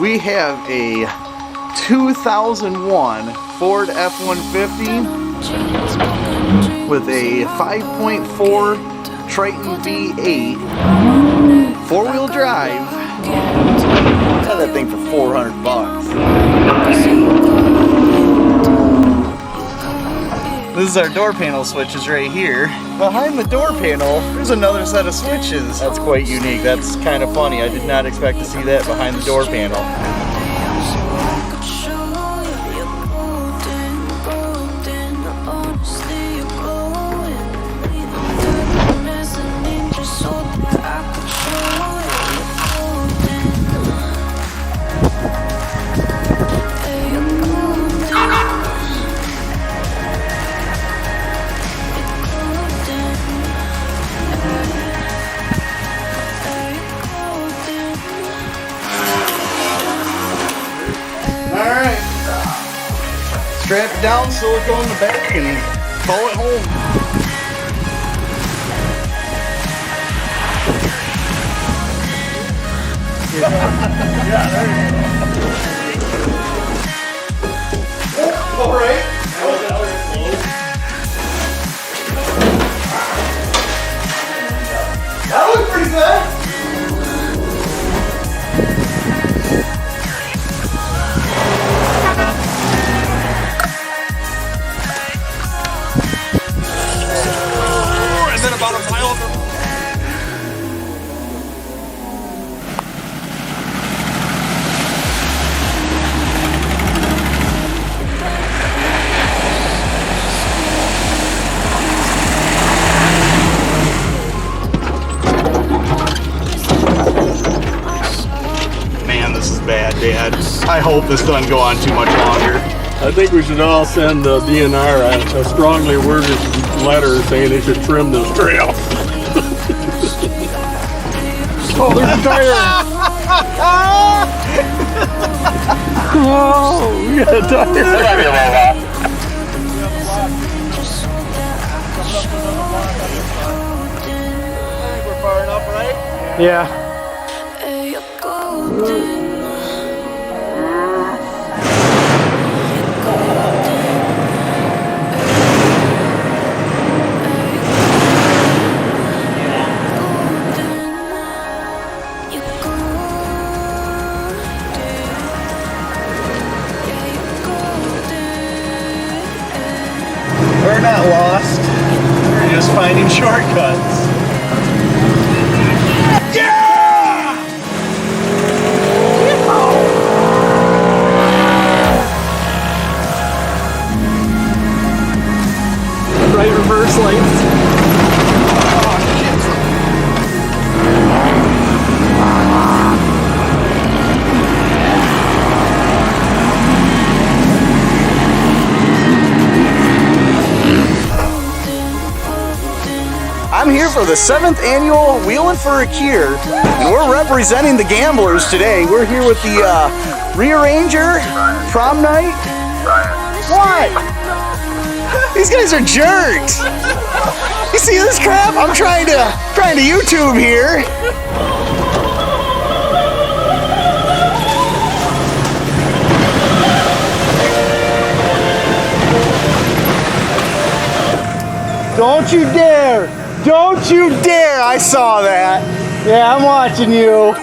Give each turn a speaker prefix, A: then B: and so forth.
A: We have a 2001 Ford F-150 with a 5.4 Triton V8 four-wheel drive. Got that thing for 400 bucks. This is our door panel switches right here. Behind the door panel, there's another set of switches. That's quite unique. That's kind of funny. I did not expect to see that behind the door panel. Strap it down, silicone in the back, and call it home. Yeah, there you go. All right. That looks pretty good. Bad, Dad. I hope this doesn't go on too much longer.
B: I think we should all send the DNR a strongly worded letter saying they should trim this trail. Oh, there's a tire! Oh, we got a tire!
A: We're far enough, right?
B: Yeah.
A: We're not lost. We're just finding shortcuts. Yeah!
B: Right reverse lights.
A: I'm here for the 7th annual Wheelin' for a Cure, and we're representing the gamblers today. We're here with the Rearranger Prom Night. What? These guys are jerks. You see this crap? I'm trying to YouTube here. Don't you dare! Don't you dare! I saw that. Yeah, I'm watching you.